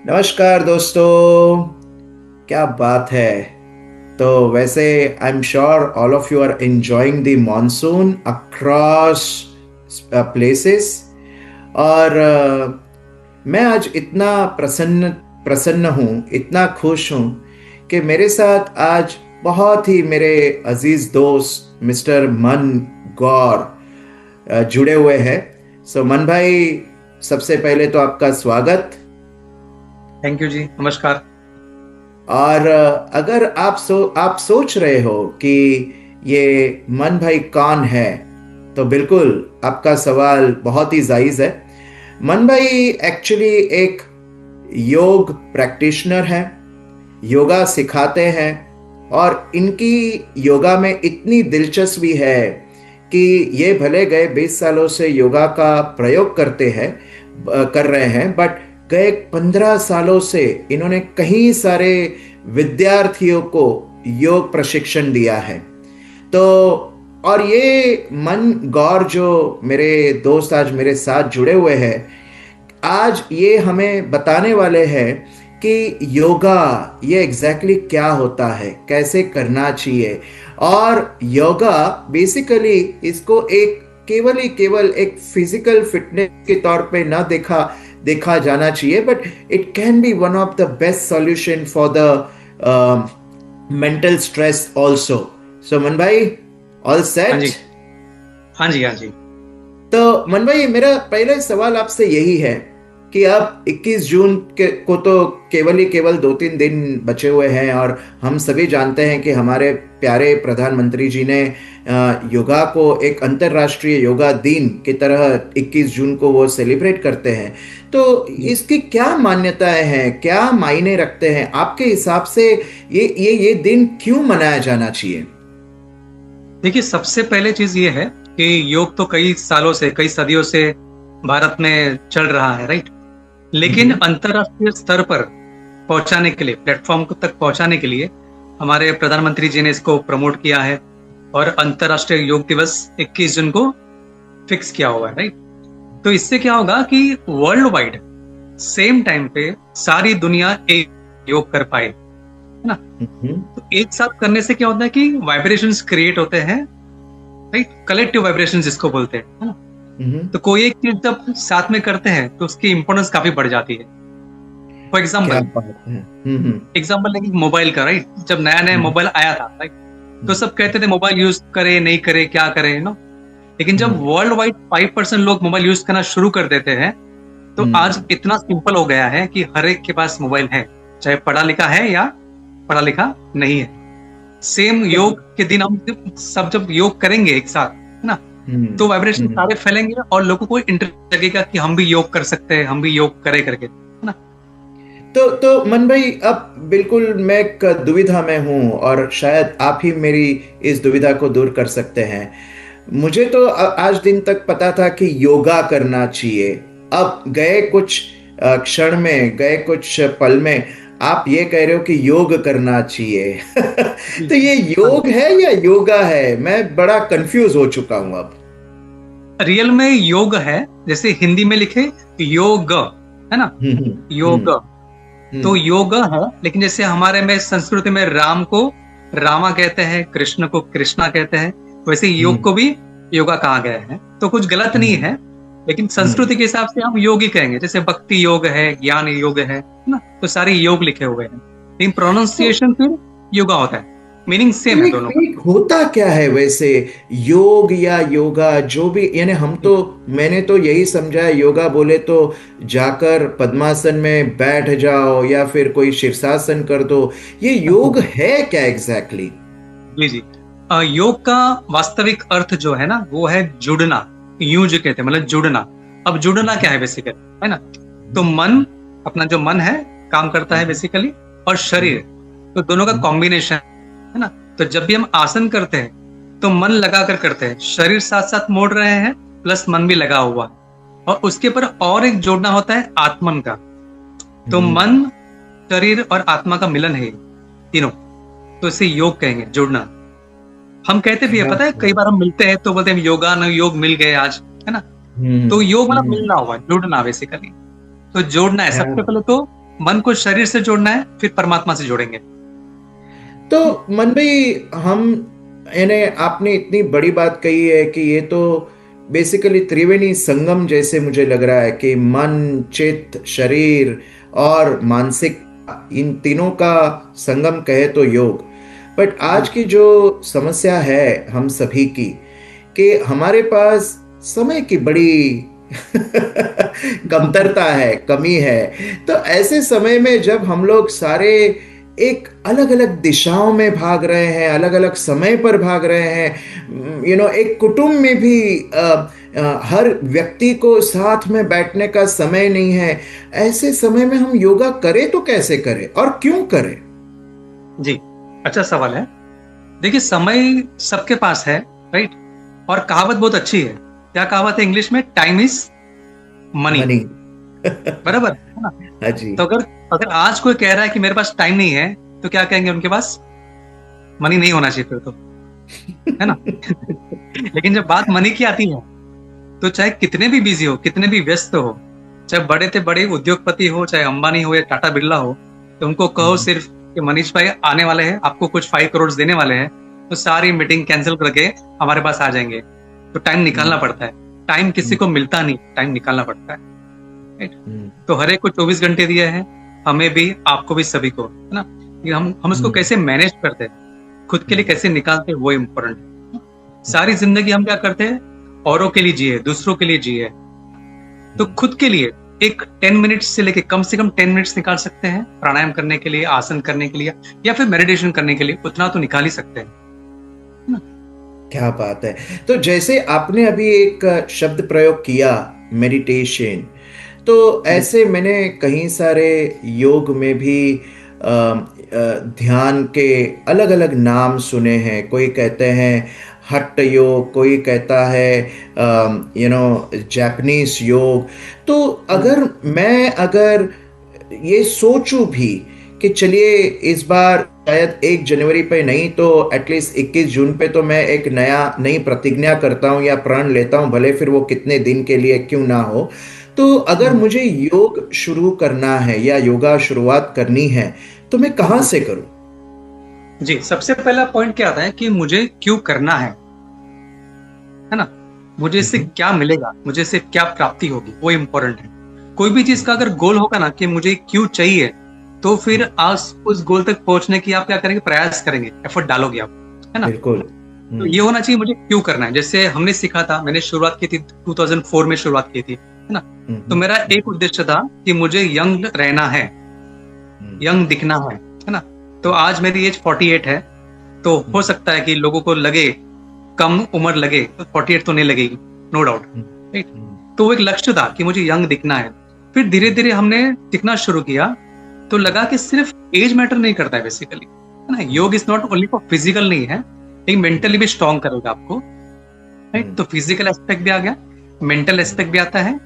नमस्कार दोस्तों। क्या बात है। तो वैसे I am sure all of you are enjoying the monsoon across places. और मैं आज इतना प्रसन्न प्रसन्न हूँ, इतना खुश हूँ कि मेरे साथ आज बहुत ही मेरे अजीज दोस्त मिस्टर मन गौर जुड़े हुए हैं। सो मन भाई, सबसे पहले तो आपका स्वागत। थैंक यू जी, नमस्कार। और अगर आप सोच रहे हो कि ये मन भाई कौन है, तो बिल्कुल आपका सवाल बहुत ही जायज है। मन भाई एक्चुअली एक योग प्रैक्टिशनर है, योगा सिखाते हैं। और इनकी योगा में इतनी दिलचस्पी है कि ये भले गए 20 सालों से योगा का प्रयोग कर रहे हैं, बट गए 15 सालों से इन्होंने कई सारे विद्यार्थियों को योग प्रशिक्षण दिया है। तो और ये मन गौर जो मेरे दोस्त आज मेरे साथ जुड़े हुए हैं, आज ये हमें बताने वाले हैं कि योगा ये एग्जैक्टली क्या होता है, कैसे करना चाहिए। और योगा बेसिकली इसको एक केवल एक फिजिकल फिटनेस के तौर पे ना देखा जाना चाहिए, but it can be one of the best solution for the mental stress also. So Mann भाई, ऑल हाँ सेट? जी, हाँ जी, हाँ जी। तो मन भाई, मेरा पहला सवाल आपसे यही है कि अब 21 जून को तो केवल 2-3 दिन बचे हुए हैं, और हम सभी जानते हैं कि हमारे प्यारे प्रधानमंत्री जी ने योगा को एक अंतर्राष्ट्रीय योगा दिन की तरह 21 जून को वो सेलिब्रेट करते हैं। तो जी। इसकी क्या मान्यताएं हैं, क्या मायने रखते हैं आपके हिसाब से? ये दिन क्यों मनाया जाना चाहिए? देखिए, सबसे पहले चीज ये है कि योग तो कई सालों से, कई सदियों से भारत में चल रहा है, राइट। लेकिन हम्म। अंतर्राष्ट्रीय स्तर पर पहुंचाने के लिए, प्लेटफॉर्म तक पहुंचाने के लिए हमारे प्रधानमंत्री जी ने इसको प्रमोट किया है और अंतर्राष्ट्रीय योग दिवस 21 जून को फिक्स किया हुआ है, राइट। तो इससे क्या होगा कि वर्ल्ड वाइड सेम टाइम पे सारी दुनिया एक योग कर पाए, है ना। हम्म। तो एक साथ करने से क्या होता है कि वाइब्रेशंस क्रिएट होते हैं, राइट। कलेक्टिव वाइब्रेशंस जिसको बोलते हैं, है ना। हम्म। तो कोई एक चीज जब साथ में करते हैं तो उसकी इंपॉर्टेंस काफी बढ़ जाती है। फॉर क्या एग्जाम्पल, बात है। हम्म। लेकिन मोबाइल का, राइट। जब नया नया हम्म। मोबाइल आया था, राइट, तो सब कहते थे मोबाइल यूज करे नहीं करे, क्या करें, नो। लेकिन जब हम्म। वर्ल्ड वाइड 5% लोग मोबाइल यूज करना शुरू कर देते हैं, तो आज हम्म। इतना सिंपल हो गया है कि हर एक के पास मोबाइल है, चाहे पढ़ा लिखा है या पढ़ा लिखा नहीं है। सेम योग के दिन हम सब जब योग करेंगे एक साथ, है ना, हम्म। तो वाइब्रेशन हम्म। सारे फैलेंगे और लोगों को इंटरेस्ट लगेगा कि हम भी योग कर सकते हैं, हम भी योग करे करके, है ना। तो मन भाई, अब बिल्कुल मैं एक दुविधा में हूं, और शायद आप ही मेरी इस दुविधा को दूर कर सकते हैं। मुझे तो आज दिन तक पता था कि योगा करना चाहिए। अब गए कुछ क्षण में, गए कुछ पल में आप ये कह रहे हो कि योग करना चाहिए। जी। तो ये हाँ, योग है या योगा है? मैं बड़ा कंफ्यूज हो चुका हूं अब। रियल में योग है, जैसे हिंदी में लिखे योग, है ना, हम्म। योग। हम्म। तो हम्म। योग है, लेकिन जैसे हमारे में संस्कृति में राम को रामा कहते हैं, कृष्ण को कृष्णा कहते हैं, वैसे योग हम्म। को भी योगा कहा गया है। तो कुछ गलत नहीं हम्म। है, लेकिन हम्म। संस्कृति के हिसाब से हम योग ही कहेंगे। जैसे भक्ति योग है, ज्ञान योग है ना, तो सारे योग लिखे हुए हैं, लेकिन तो प्रोनाउंसिएशन फिर योगा होता है। मीनिंग सेम है दोनों का। एक होता क्या है वैसे, योग या योगा जो भी? यानी हम तो, मैंने तो यही समझा है योगा बोले तो जाकर पद्मासन में बैठ जाओ या फिर कोई शीर्षासन कर दो। ये योग है क्या एग्जैक्टली? जी जी। योग का वास्तविक अर्थ जो है ना, वो है जुड़ना। यूं जो कहते हैं, मतलब जुड़ना। अब जुड़ना क्या है बेसिकली, है ना। तो मन, अपना जो मन है काम करता है बेसिकली, और शरीर, तो दोनों का कॉम्बिनेशन, है ना। तो जब भी हम आसन करते हैं तो मन लगा कर करते हैं, शरीर साथ साथ मोड़ रहे हैं, प्लस मन भी लगा हुआ, और उसके ऊपर और एक जोड़ना होता है आत्मन का। तो मन, शरीर और आत्मा का मिलन है ये तीनों, तो इसे योग कहेंगे, जुड़ना। हम कहते भी है, क्या? पता है, कई बार हम मिलते हैं तो बोलते हैं योगा न योग मिल गए आज, है ना। हम्म। तो योग मतलब हम्म। मिलना हुआ, जुड़ना बेसिकली। तो जोड़ना है क्या? सबसे पहले तो। मन को शरीर से जोड़ना है, फिर परमात्मा से जोड़ेंगे। तो मन भाई, हम यानी आपने इतनी बड़ी बात कही है कि ये तो बेसिकली त्रिवेणी संगम जैसे मुझे लग रहा है कि मन, चित्त, शरीर और मानसिक, इन तीनों का संगम कहे तो योग। बट आज की जो समस्या है हम सभी की, कि हमारे पास समय की बड़ी कमतरता है, कमी है। तो ऐसे समय में जब हम लोग सारे एक अलग अलग दिशाओं में भाग रहे हैं, अलग अलग समय पर भाग रहे हैं, एक कुटुंब में भी हर व्यक्ति को साथ में बैठने का समय नहीं है, ऐसे समय में हम योगा करें तो कैसे करें और क्यों करें? जी, अच्छा सवाल है। देखिए, समय सबके पास है, राइट? और कहावत बहुत अच्छी है। क्या कहावत है इंग्लिश में? Time is money. बराबर है ना? हाँ जी। तो अगर आज कोई कह रहा है कि मेरे पास टाइम नहीं है, तो क्या कहेंगे? उनके पास मनी नहीं होना चाहिए फिर तो, है ना? लेकिन जब बात मनी की आती है, तो चाहे कितने भी बिजी हो, कितने भी व्यस्त हो, चाहे बड़े से बड़े उद्योगपति हो, चाहे अंबानी हो या टाटा बिरला हो, तो उनको कहो सिर्फ कि मनीष भाई आने वाले हैं, आपको कुछ 5 करोड़ देने वाले हैं, तो सारी मीटिंग कैंसिल करके हमारे पास आ जाएंगे। तो टाइम निकालना पड़ता है। टाइम किसी को मिलता नहीं, टाइम निकालना पड़ता है, राइट? तो हर एक को 24 घंटे दिए हैं, हमें भी, आपको भी, सभी को, है ना? हम उसको कैसे मैनेज करते हैं, खुद के लिए कैसे निकालते हैं, वो इम्पोर्टेंट है। सारी जिंदगी हम क्या करते हैं? औरों के लिए जिए, दूसरों के लिए जिए। तो खुद के लिए एक 10 मिनट्स से लेके कम से कम 10 मिनट्स निकाल सकते हैं प्राणायाम करने के लिए, आसन करने के लिए, या फिर मेडिटेशन करने के लिए, उतना तो निकाल ही सकते हैं। क्या बात है। तो जैसे आपने अभी एक शब्द प्रयोग किया, मेडिटेशन, तो ऐसे मैंने कहीं सारे योग में भी ध्यान के अलग अलग नाम सुने हैं। कोई कहते हैं हठ योग, कोई कहता है जापानीज योग। तो अगर ये सोचूं भी कि चलिए इस बार शायद 1 जनवरी पे नहीं तो एटलीस्ट 21 जून पे तो मैं एक नई प्रतिज्ञा करता हूं या प्रण लेता हूं, भले फिर वो कितने दिन के लिए क्यों ना हो। तो अगर मुझे योग शुरू करना है या योगा शुरुआत करनी है, तो मैं कहां से करूं? जी, सबसे पहला पॉइंट क्या आता है कि मुझे क्यों करना है ना? मुझे इससे क्या मिलेगा, मुझे इससे क्या प्राप्ति होगी, वो इम्पोर्टेंट है। कोई भी चीज का अगर गोल होगा ना कि मुझे क्यों चाहिए, तो फिर आप उस गोल तक पहुंचने की आप क्या करेंगे? प्रयास करेंगे, एफर्ट डालोगे आप, है ना? बिल्कुल। तो ये होना चाहिए मुझे क्यों करना है। जैसे हमने सीखा था, मैंने शुरुआत की थी 2004 में शुरुआत की थी, है ना? तो मेरा एक उद्देश्य था कि मुझे यंग रहना है, यंग दिखना है ना? तो आज मेरी एज 48 है। तो हो सकता है कि लोगों को लगे, कम उम्र लगे, तो 48 तो नहीं लगेगी, नो डाउट, राइट? तो वो एक लक्ष्य था कि मुझे यंग दिखना है। फिर धीरे धीरे हमने दिखना शुरू किया, तो लगा कि सिर्फ एज मैटर नहीं करता है बेसिकली, है ना? योग is not only for physical नहीं है, लेकिन मेंटली भी स्ट्रॉन्ग करेगा आपको, राइट? तो फिजिकल एस्पेक्ट भी आ गया, मेंटल एस्पेक्ट भी आता है,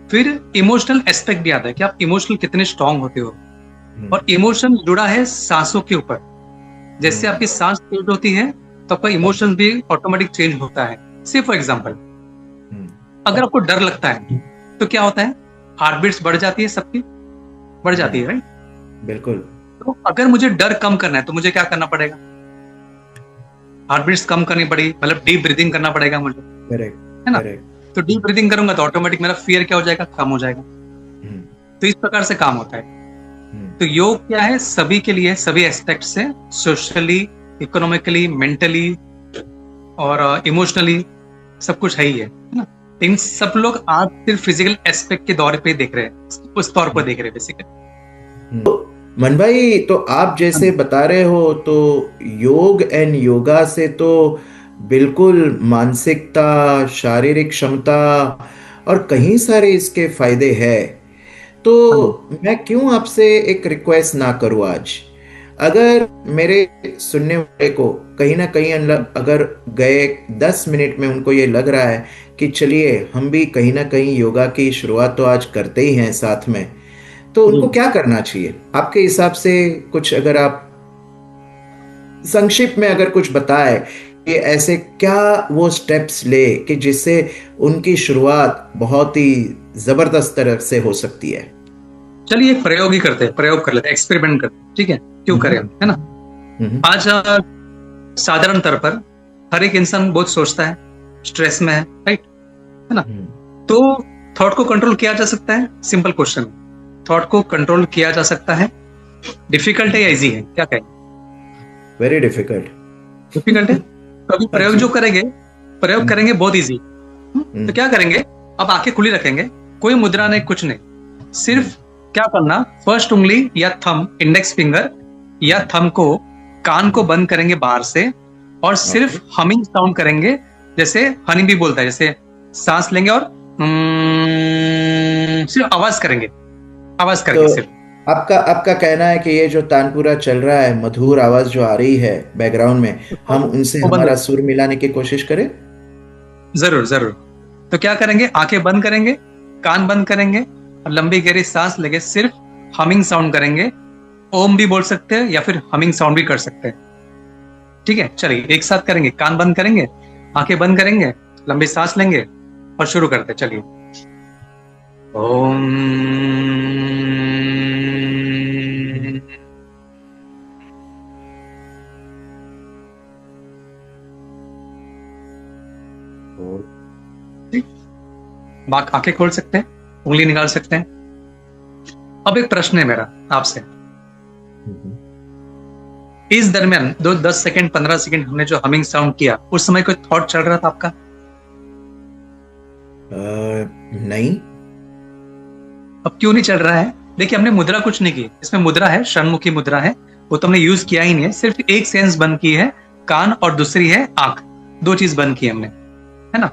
फिर इमोशनल एस्पेक्ट भी आता है कि आप इमोशनल कितने स्ट्रॉन्ग होते हो। और इमोशन जुड़ा है सांसों के ऊपर। जैसे आपकी सांस तेज होती है, तो आपका इमोशन भी ऑटोमेटिक चेंज होता है। से फॉर एग्जाम्पल, अगर आपको डर लगता है तो क्या होता है? हार्ट बीट्स बढ़ जाती है, सबकी बढ़ जाती है, राइट? बिल्कुल। तो अगर मुझे डर कम करना है तो मुझे क्या करना पड़ेगा? हार्ट बीट्स कम करनी पड़ेगी, मतलब डीप ब्रीदिंग करना पड़ेगा मुझे, करेक्ट, है ना? करेक्ट। तो डीप ब्रीदिंग करूंगा तो ऑटोमेटिक मेरा फियर क्या हो जाएगा? कम हो जाएगा। तो इस प्रकार से काम होता है। तो योग क्या है? सभी के लिए, सभी एस्पेक्ट से, सोशली, इकोनॉमिकली, मेंटली और इमोशनली सब कुछ है ही है ना? इन सब लोग आज सिर्फ फिजिकल एस्पेक्ट के दौर पे देख रहे हैं, उस तौर पर देख रहे हैं बेसिकली। मन भाई, तो आप जैसे बता रहे हो, तो योग एंड योगा से तो बिल्कुल मानसिकता, शारीरिक क्षमता और कहीं सारे इसके फायदे हैं। तो मैं क्यों आपसे एक रिक्वेस्ट ना करूं आज? अगर मेरे सुनने वाले को कहीं ना कहीं अगर गए 10 मिनट में उनको ये लग रहा है कि चलिए हम भी कहीं ना कहीं योगा की शुरुआत तो आज करते ही हैं साथ में, तो उनको क्या करना चाहिए आपके हिसाब से? कुछ अगर आप संक्षिप्त में अगर कुछ बताए कि ऐसे क्या वो स्टेप्स ले कि जिससे उनकी शुरुआत बहुत ही जबरदस्त तरह से हो सकती है। चलिए एक प्रयोग ही करते हैं, प्रयोग कर लेते हैं, एक्सपेरिमेंट करते हैं, ठीक है, क्यों करें हम, है ना। आज साधारण तौर पर हर एक इंसान बहुत सोचता है, स्ट्रेस में है, राइट, है ना। तो थॉट को कंट्रोल किया जा सकता है? सिंपल क्वेश्चन, थॉट को कंट्रोल किया जा सकता है? डिफिकल्ट है या इजी है, क्या कहें? Very difficult. डिफिकल्ट है। तो अभी प्रयोग जो करेंगे, प्रयोग करेंगे बहुत इजी। तो क्या करेंगे, अब आंखें खुली रखेंगे, कोई मुद्रा नहीं, कुछ नहीं, सिर्फ क्या करना, फर्स्ट उंगली या थंब, इंडेक्स फिंगर या थंब को, कान को बंद करेंगे बाहर से, और सिर्फ हमिंग साउंड करेंगे, जैसे हनी भी बोलता है, जैसे सांस लेंगे और सिर्फ आवाज करेंगे, आवाज करेंगे तो सिर्फ। आपका कहना है कि ये जो तानपुरा चल रहा है, मधुर आवाज जो आ रही है बैकग्राउंड में, हम उनसे वो बंद हमारा सुर मिलाने की कोशिश करें? जरूर जरूर। तो क्या करेंगे, आंखें बंद करेंगे, कान बंद करेंगे और लंबी गहरी सांस लेके सिर्फ हमिंग साउंड करेंगे। ओम भी बोल सकते हैं या फिर हमिंग साउंड भी कर सकते हैं, ठीक है। चलिए एक साथ करेंगे, कान बंद करेंगे, आंखें बंद करेंगे, लंबी सांस लेंगे और शुरू करते हैं। चलिए, ओम। आंखें खोल सकते हैं, उंगली निकाल सकते हैं। अब एक प्रश्न है मेरा आपसे, इस दरमियान 10 सेकंड 15 सेकंड हमने जो हमिंग साउंड किया, उस समय कोई थॉट चल रहा था आपका? नहीं। अब क्यों नहीं चल रहा है? देखिए, हमने मुद्रा कुछ नहीं की, इसमें मुद्रा है, षण्मुखी मुद्रा है, वो तो हमने यूज किया ही नहीं है, सिर्फ एक सेंस बंद की है, कान, और दूसरी है आंख, दो चीज बंद की हमने, है ना।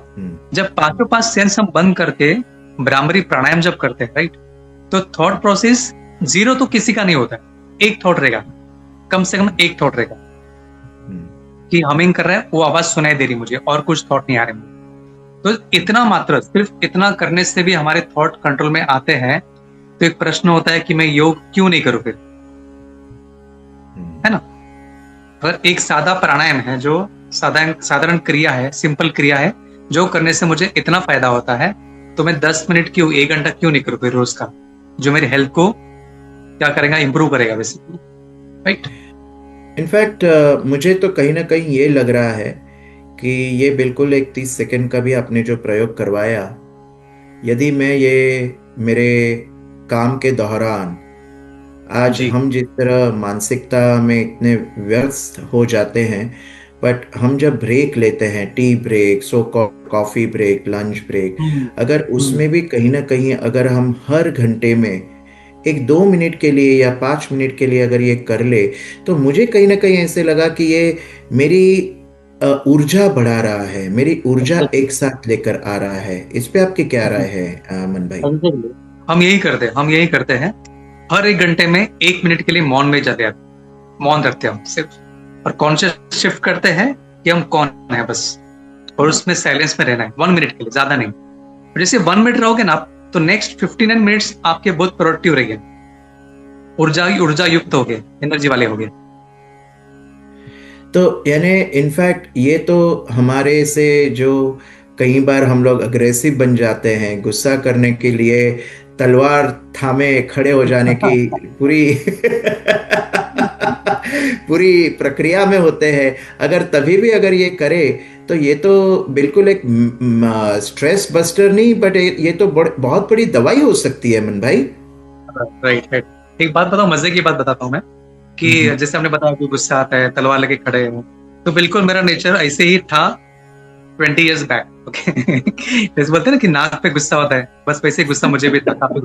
जब पांचों पांच सेंस हम बंद करके भ्रामरी प्राणायाम जब करते हैं, राइट, तो थॉट प्रोसेस जीरो तो किसी का नहीं होता है, एक थॉट रहेगा, कम से कम एक थॉट रहेगा कि हमिंग कर रहा है, वो आवाज सुनाई दे रही मुझे, और कुछ थॉट नहीं आ रहे मुझे। तो इतना मात्र, सिर्फ इतना करने से भी हमारे थॉट कंट्रोल में आते हैं। तो एक प्रश्न होता है कि मैं योग क्यों नहीं करूं फिर, है ना। अगर एक सादा प्राणायाम है, जो साधारण क्रिया है, सिंपल क्रिया है, जो करने से मुझे इतना फायदा होता है, तो मैं 10 मिनट क्यों, 1 घंटा क्यों नहीं करूं फिर रोज का, जो मेरी हेल्थ को क्या करेगा, इंप्रूव करेगा बेसिकली, राइट। इनफैक्ट मुझे तो कहीं ना कहीं ये लग रहा है कि ये बिल्कुल एक 30 सेकंड का भी आपने जो प्रयोग करवाया, यदि मैं ये मेरे काम के दौरान, आज हम जिस तरह मानसिकता में इतने व्यस्त हो जाते हैं, बट हम जब ब्रेक लेते हैं, tea break, coffee break, lunch break, अगर उसमें भी कहीं ना कहीं अगर हम हर घंटे में एक 2 मिनट के लिए या 5 मिनट के लिए अगर ये कर ले, तो मुझे कहीं ना कहीं ऐसे लगा कि ये मेरी ऊर्जा बढ़ा रहा है, मेरी ऊर्जा एक साथ लेकर आ रहा है। इस पे आपकी क्या राय है मन भाई? हम यही करते हैं, हर 1 घंटे में 1 मिनट के लिए मौन में जाते हैं, मौन रखते हैं हम सिर्फ, और कॉन्शियस शिफ्ट करते हैं कि हम कौन है बस, और उसमें साइलेंस में रहना है 1 मिनट के लिए, ज्यादा नहीं। जैसे 1 मिनट रहोगे ना आप, तो नेक्स्ट 59 मिनट्स आपके बहुत प्रोडक्टिव रहेंगे, ऊर्जा युक्त हो गए, एनर्जी वाले हो गए। तो यानी इनफैक्ट ये तो हमारे से जो कई बार हम लोग अग्रेसिव बन जाते हैं, गुस्सा करने के लिए तलवार थामे खड़े हो जाने की पूरी पूरी प्रक्रिया में होते हैं, अगर तभी भी अगर ये करे, तो ये तो बिल्कुल एक स्ट्रेस बस्टर नहीं, बट ये तो बहुत बड़ी दवाई हो सकती है मन भाई। राइट। एक बात बताओ, मजे की बात बताता हूँ मैं, कि जैसे हमने बताया कि गुस्सा आता है, तलवार लेके खड़े हैं, तो बिल्कुल मेरा नेचर ऐसे ही था 20 years बैक, ओके। जैसे बोलते हैं ना कि नाक पे गुस्सा होता है, बस वैसे गुस्सा मुझे भी था काफी।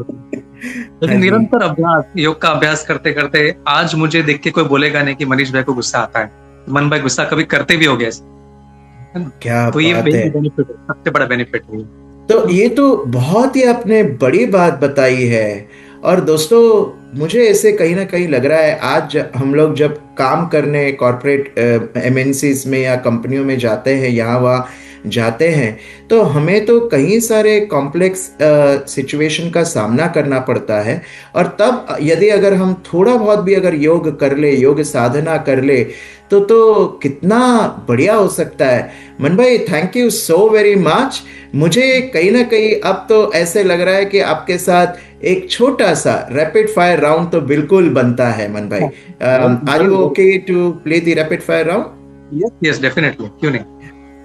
लेकिन निरंतर अभ्यास, योग का अभ्यास करते करते आज मुझे देख के कोई बोलेगा नहीं कि मनीष भाई को गुस्सा आता है, मन भाई गुस्सा कभी करते भी हो गया, क्या तो ये बात है, बेनिफिट है, सबसे बड़ा बेनिफिट है। तो ये तो बहुत ही आपने बड़ी बात बताई है। और दोस्तों, मुझे ऐसे कहीं ना कहीं लग रहा है, आज हम लोग जब काम करने कॉर्पोरेट एमएनसीज में या कंपनियों में जाते हैं, यहाँ वहाँ जाते हैं, तो हमें तो कई सारे कॉम्प्लेक्स सिचुएशन का सामना करना पड़ता है। और तब यदि अगर हम थोड़ा बहुत भी अगर योग कर ले, योग साधना कर ले, तो कितना बढ़िया हो सकता है। मन भाई, thank you so very much. मुझे कहीं ना कहीं अब तो ऐसे लग रहा है कि आपके साथ एक छोटा सा रैपिड फायर राउंड तो बिल्कुल बनता है मन भाई। Are you okay to play the rapid fire round? Yes yes, definitely, क्यों नहीं।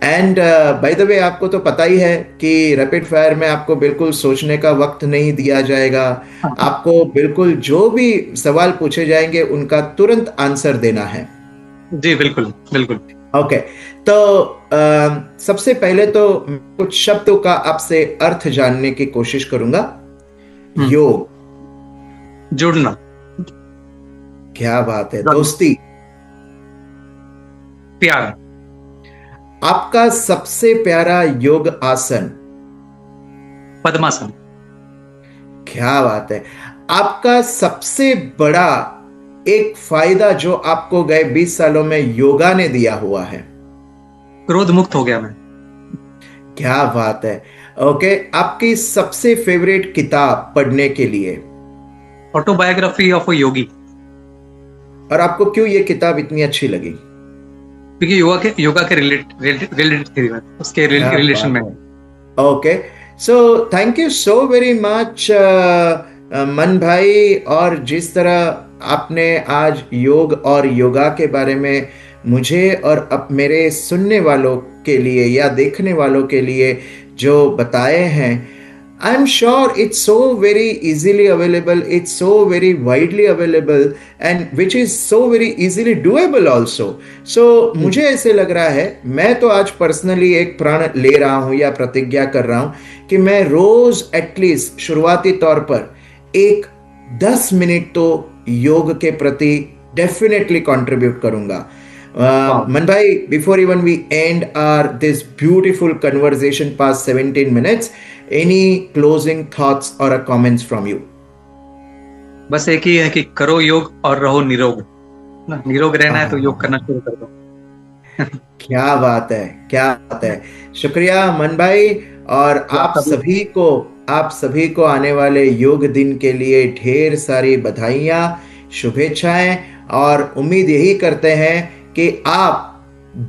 एंड बाय द वे, आपको तो पता ही है कि रैपिड फायर में आपको बिल्कुल सोचने का वक्त नहीं दिया जाएगा। आपको बिल्कुल जो भी सवाल पूछे जाएंगे उनका तुरंत आंसर देना है। जी बिल्कुल बिल्कुल। ओके, तो सबसे पहले तो कुछ शब्दों का आपसे अर्थ जानने की कोशिश करूंगा। योग, जुड़ना। क्या बात है। दोस्ती, प्यार। आपका सबसे प्यारा योग आसन? पद्मासन। क्या बात है। आपका सबसे बड़ा एक फायदा जो आपको गए 20 सालों में योगा ने दिया हुआ है? क्रोध मुक्त हो गया मैं। क्या बात है। ओके, आपकी सबसे फेवरेट किताब पढ़ने के लिए? ऑटोबायोग्राफी ऑफ अ योगी। और आपको क्यों ये किताब इतनी अच्छी लगी? क्योंकि योगा के रिलेटेड थी मैं, उसके रिलेशन में। Okay, so thank you so very much Mann भाई। और जिस तरह आपने आज योग और योगा के बारे में मुझे और अब मेरे सुनने वालों के लिए या देखने वालों के लिए जो बताए हैं, I am sure it's so very easily available, it's so very widely available and which is so very easily doable also. So मुझे ऐसे लग रहा है, मैं तो आज पर्सनली एक प्रण ले रहा हूं या प्रतिज्ञा कर रहा हूं कि मैं रोज एटलीस्ट शुरुआती तौर पर एक 10 मिनट तो योग के प्रति डेफिनेटली कंट्रीब्यूट करूंगा। Man bhai, before even we end our this beautiful conversation past 17 minutes, any closing thoughts or a comments from you? बस एक ही है कि करो योग और रहो निरोग। निरोग रहना है तो योग करना शुरू कर दो। क्या बात है, क्या बात है। शुक्रिया मन भाई। और आप सभी को आने वाले योग दिन के लिए ढेर सारी बधाइयां, शुभेच्छाएं। और उम्मीद यही करते हैं कि आप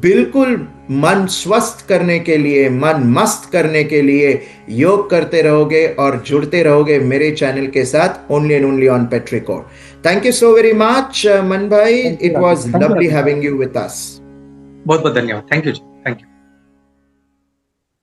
बिल्कुल मन स्वस्थ करने के लिए, मन मस्त करने के लिए योग करते रहोगे और जुड़ते रहोगे मेरे चैनल के साथ, only and only on Petrichord. Thank you so very much Mann भाई, it was lovely having you with us. बहुत बहुत धन्यवाद। Thank you.